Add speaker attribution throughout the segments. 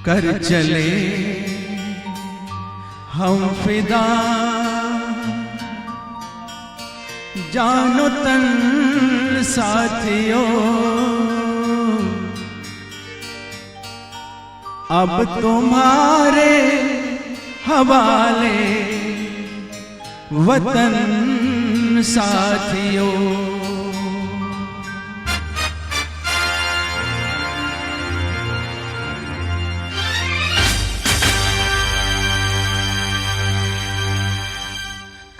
Speaker 1: कर चले हम फिदा, जानो तन साथियों, अब तुम्हारे हवाले वतन साथियों।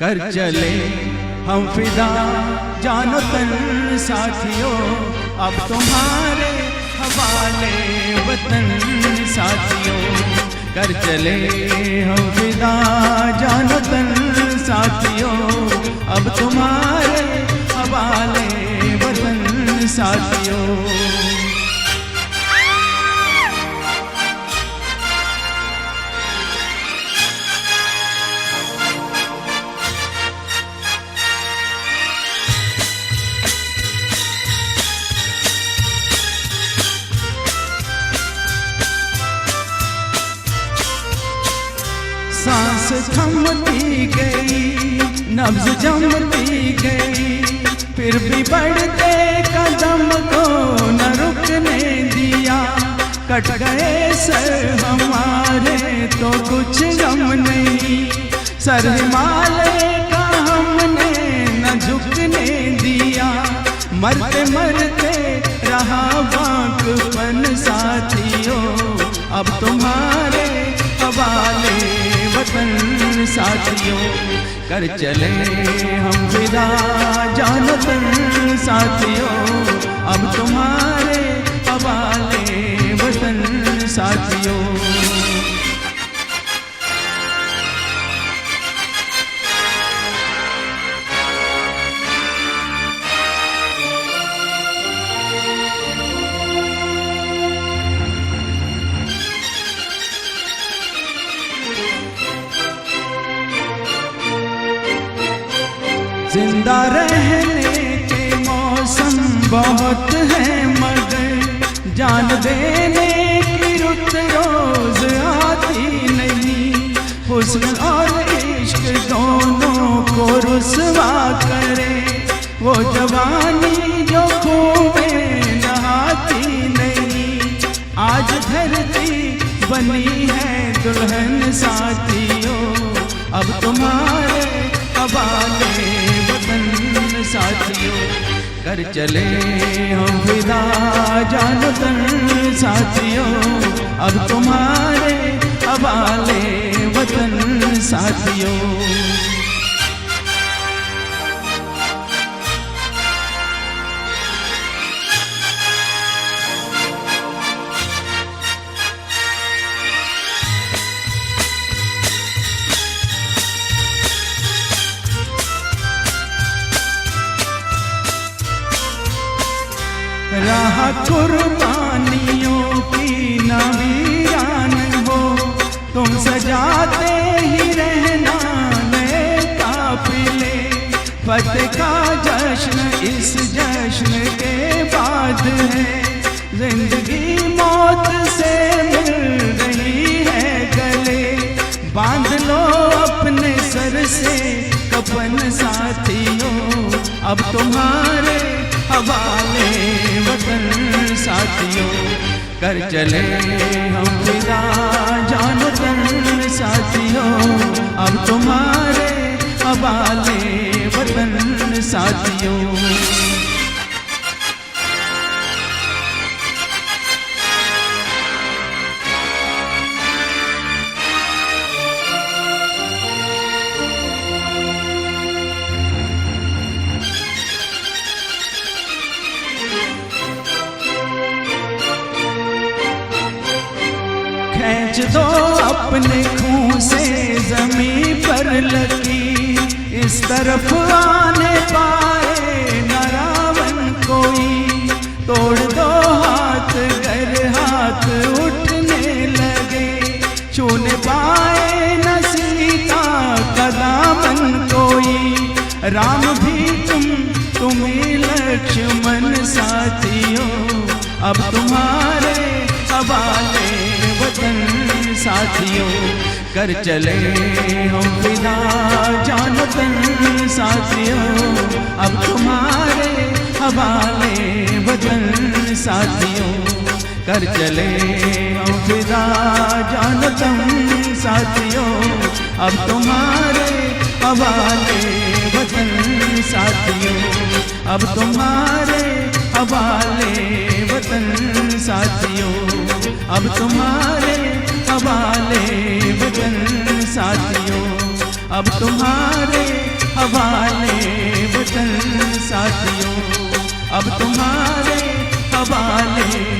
Speaker 1: कर चले हम फिदा, जानो तन साथियों, अब तुम्हारे हवाले वतन साथियों। कर चले हम फिदा, जानो तन साथियों, अब तुम्हारे हवाले वतन साथियों। सांस थमती गई, नब्ज जमती गई, फिर भी बढ़ते कदम को न रुकने दिया। कट गए सर हमारे तो कुछ गम नहीं, सर हिमालय का हमने न झुकने दिया। मरते मरते रहा वाकफन साथियों, अब तुम्हारे हवाले वतन साथियों। कर चले हम फिदा, जानो तन साथियों, अब तुम्हारे हवाले वतन साथियों। जिंदा रहने के मौसम बहुत है, मगर जान देने की रुत रोज आती नहीं। हुस्न और इश्क दोनों को रुसवा करे, वो जवानी जो खूब में नहाती नहीं। आज धरती बनी है दुल्हन साथियों, अब तुम्हारे हवाले वतन साथियों। कर चले हम फिदा, जानो तन साथियों, अब तुम्हारे हवाले वतन साथियों। राह कुर्बानियों की न वीरान हो, तुम सजाते ही रहना नए काफिले। फतेह का जश्न इस जश्न के बाद है, जिंदगी मौत से मिल रही है गले। बांध लो अपने सर से कफन साथियों, अब तुम्हारे हवाले वतन साथियों। कर चले हम फिदा, जानो तन साथियों, अब तुम्हारे हवाले वतन साथियों। खींच दो अपने खून से जमीन पर लगी, इस तरफ आने पाए न रावण कोई। तोड़ दो हाथ गर हाथ उठने लगे, छूने पाए न सीता का दामन कोई। राम भी तुम्हें लक्ष्मण साथियों, अब तुम्हारे हवाले वतन साथियों, कर चले हम फिदा जान वतन साथियों, अब तुम्हारे हवाले वतन साथियों, कर चले हम फिदा जान वतन साथियों, अब तुम्हारे हवाले वतन साथियों, अब तुम्हारे हवाले वतन साथियों, अब तुम्हारे हवाले वतन साथियों, अब तुम्हारे हवाले वतन साथियों, अब तुम्हारे हवाले